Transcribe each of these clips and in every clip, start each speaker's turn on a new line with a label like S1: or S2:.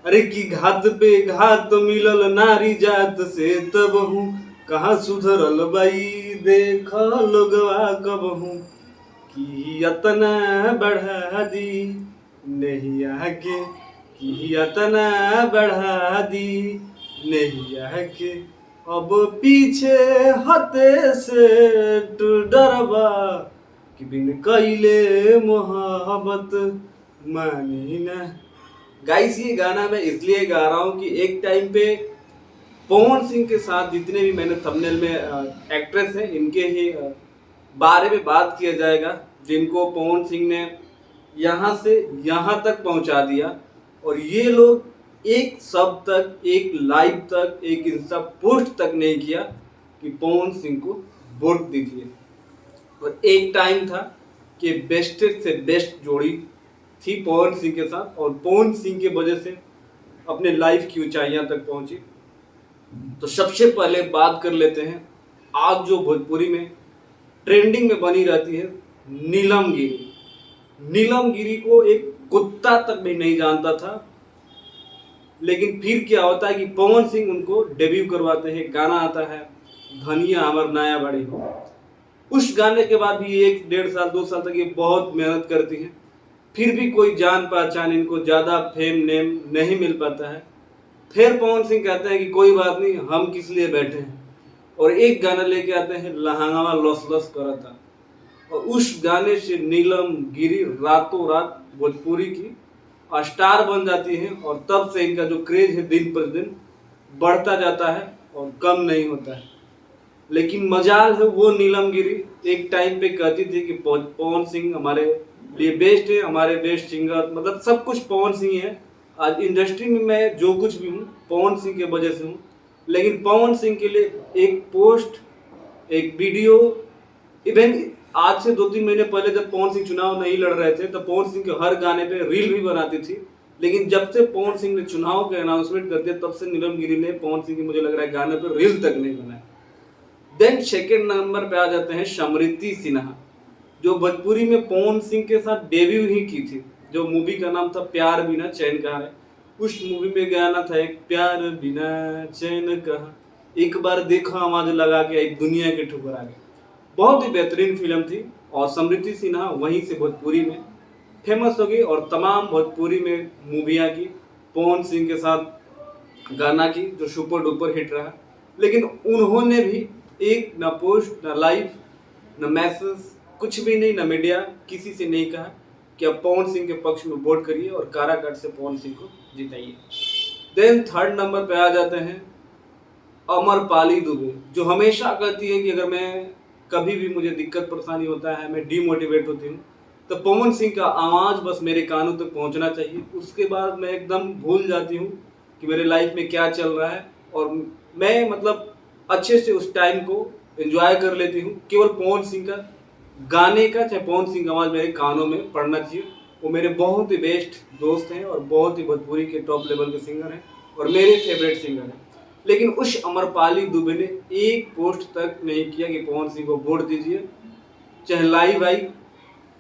S1: अरे की घात पे घात मिलल नारी जात से तबहू, कहाँ सुधरल बाई देख लोगवा कबहू, कि यतना बढ़ा दी नहीं आके, कि यतना बढ़ा दी नहीं आके, अब पीछे हते से तू डरबा, कि बिन कइले मोहब्बत मानी ना। गाइस ये गाना मैं इसलिए गा रहा हूँ कि एक टाइम पे पवन सिंह के साथ जितने भी मैंने थंबनेल में एक्ट्रेस हैं इनके ही बारे में बात किया जाएगा, जिनको पवन सिंह ने यहाँ से यहाँ तक पहुँचा दिया। और ये लोग एक शब्द तक, एक लाइव तक, एक इंस्टा पोस्ट तक नहीं किया कि पवन सिंह को वोट दीजिए। और एक टाइम था कि बेस्ट से बेस्ट जोड़ी थी पवन सिंह के साथ, और पवन सिंह के वजह से अपने लाइफ की ऊंचाइयां तक पहुंची। तो सबसे पहले बात कर लेते हैं आज जो भोजपुरी में ट्रेंडिंग में बनी रहती है, नीलम गिरी। नीलम गिरी को एक कुत्ता तक भी नहीं जानता था, लेकिन फिर क्या होता है कि पवन सिंह उनको डेब्यू करवाते हैं, गाना आता है धनिया अमर नया बड़े हो। उस गाने के बाद भी 1 डेढ़ साल 2 साल तक ये बहुत मेहनत करती हैं, फिर भी कोई जान पहचान, इनको ज़्यादा फेम नेम नहीं मिल पाता है। फिर पवन सिंह कहते हैं कि कोई बात नहीं, हम किस लिए बैठे हैं, और एक गाना लेके आते हैं लहंगावा लस लस करा था। और उस गाने से नीलम गिरी रातों रात भोजपुरी की स्टार बन जाती है, और तब से इनका जो क्रेज है दिन पर दिन बढ़ता जाता है और कम नहीं होता है। लेकिन मजाल है वो नीलम गिरी एक टाइम पे कहती थी कि पवन सिंह हमारे लिए बेस्ट है, हमारे बेस्ट सिंगर, मतलब सब कुछ पवन सिंह है। आज इंडस्ट्री में मैं जो कुछ भी हूँ पवन सिंह के वजह से हूँ। लेकिन पवन सिंह के लिए एक पोस्ट, एक वीडियो, इवन आज से 2-3 महीने पहले जब पवन सिंह चुनाव नहीं लड़ रहे थे तब पवन सिंह के हर गाने पे रील भी बनाती थी। लेकिन जब से पवन सिंह ने चुनाव के अनाउंसमेंट कर दिया तब से नीलम गिरी ने पवन सिंह के मुझे लग रहा है गाने पर रील तक नहीं बनाया। देन सेकेंड नंबर पे आ जाते हैं समृति सिन्हा, जो भोजपुरी में पवन सिंह के साथ डेब्यू ही की थी। जो मूवी का नाम था प्यार बिना चैन कहाँ है, उस मूवी में गाना था एक प्यार बिना चैन कहाँ, एक बार देखो आवाज लगा के एक दुनिया के ठुकर आ गए। बहुत ही बेहतरीन फिल्म थी, और समृति सिन्हा वहीं से भोजपुरी में फेमस हो गई और तमाम भोजपुरी में मूवियाँ की, पवन सिंह के साथ गाना की जो सुपर डुपर हिट रहा। लेकिन उन्होंने भी एक न पोस्ट, न लाइव, न मैसेज, कुछ भी नहीं, न मीडिया, किसी से नहीं कहा कि आप पवन सिंह के पक्ष में वोट करिए और काराकाट से पवन सिंह को जिताइए। देन थर्ड नंबर पे आ जाते हैं अमरपाली दुबे, जो हमेशा कहती है कि अगर मैं कभी भी मुझे दिक्कत परेशानी होता है, मैं डीमोटिवेट होती हूँ, तो पवन सिंह का आवाज़ बस मेरे कानों तक पहुँचना चाहिए, उसके बाद मैं एकदम भूल जाती हूँ कि मेरे लाइफ में क्या चल रहा है, और मैं मतलब अच्छे से उस टाइम को एंजॉय कर लेती हूँ। केवल पवन सिंह का गाने का, चाहे पवन सिंह का आवाज़ मेरे कानों में पड़ना चाहिए। वो मेरे बहुत ही बेस्ट दोस्त हैं और बहुत ही भोजपुरी के टॉप लेवल के सिंगर हैं और मेरे फेवरेट सिंगर हैं। लेकिन उस अमरपाली दुबे ने एक पोस्ट तक नहीं किया कि पवन सिंह को वोट दीजिए, चाहे लाइव आई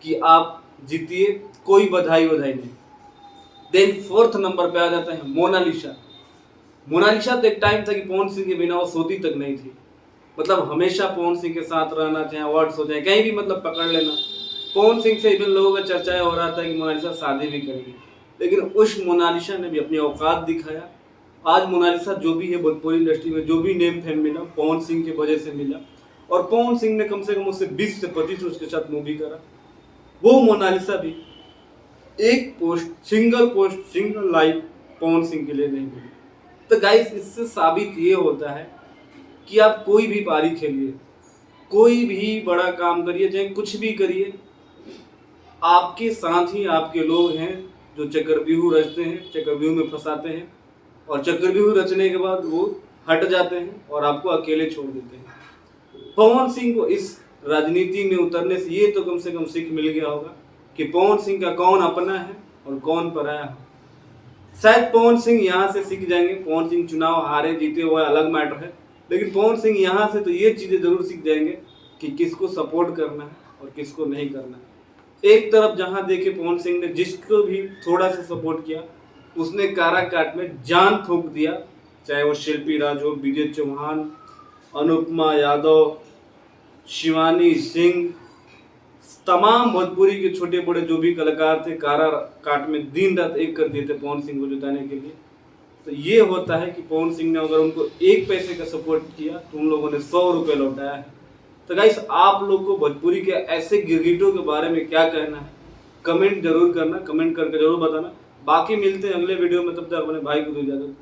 S1: कि आप जीतिए, कोई बधाई नहीं। देन फोर्थ नंबर पे आ जाता है मोनालिसा। मोनालिसा तो एक टाइम था कि पवन सिंह के बिना वो सोती तक नहीं थी, मतलब हमेशा पवन सिंह के साथ रहना, चाहे अवार्ड्स हो जाए कहीं भी मतलब पकड़ लेना। पवन सिंह से इवन लोगों का चर्चा हो रहा था कि मोनालिसा शादी भी करेगी, लेकिन उस मोनालिसा ने भी अपनी औकात दिखाया। आज मोनालिसा जो भी है भोजपुरी इंडस्ट्री में जो भी नेम फेम मिला पवन सिंह की वजह से मिला, और पवन सिंह ने कम से कम उससे 20 से 25 उसके साथ मूवी करा। वो मोनालिसा भी एक post, single live Pawan Singh के लिए नहीं मिली। तो गाइस इससे साबित ये होता है कि आप कोई भी पारी खेलिए, कोई भी बड़ा काम करिए, चाहे कुछ भी करिए, आपके साथ ही आपके लोग हैं जो चक्रव्यूह रचते हैं, चक्रव्यूह में फंसाते हैं, और चक्रव्यूह रचने के बाद वो हट जाते हैं और आपको अकेले छोड़ देते हैं। पवन सिंह को इस राजनीति में उतरने से ये तो कम से कम सीख मिल गया होगा कि पवन सिंह का कौन अपना है और कौन पराया है। शायद पवन सिंह यहाँ से सीख जाएंगे। पवन सिंह चुनाव हारे जीते हुए अलग मैटर है, लेकिन पवन सिंह यहाँ से तो ये चीज़ें जरूर सीख जाएंगे कि किसको सपोर्ट करना है और किसको नहीं करना है। एक तरफ जहाँ देखे पवन सिंह ने जिसको भी थोड़ा सा सपोर्ट किया, उसने काराकाट में जान फूंक दिया, चाहे वो शिल्पी राज हो, विजय चौहान, अनुपमा यादव, शिवानी सिंह, तमाम भोजपुरी के छोटे बड़े जो भी कलाकार थे काराकाट में दिन रात एक कर दिए थे पवन सिंह को जिताने के लिए। तो ये होता है कि पवन सिंह ने अगर उनको 1 पैसे का सपोर्ट किया तो उन लोगों ने 100 रुपये लौटाया है। तो गाइस, आप लोग को भोजपुरी के ऐसे गिरगिटों के बारे में क्या कहना है, कमेंट जरूर करना, कमेंट करके जरूर बताना। बाकी मिलते हैं अगले वीडियो में, तब तक अपने भाई को दो इजाजत।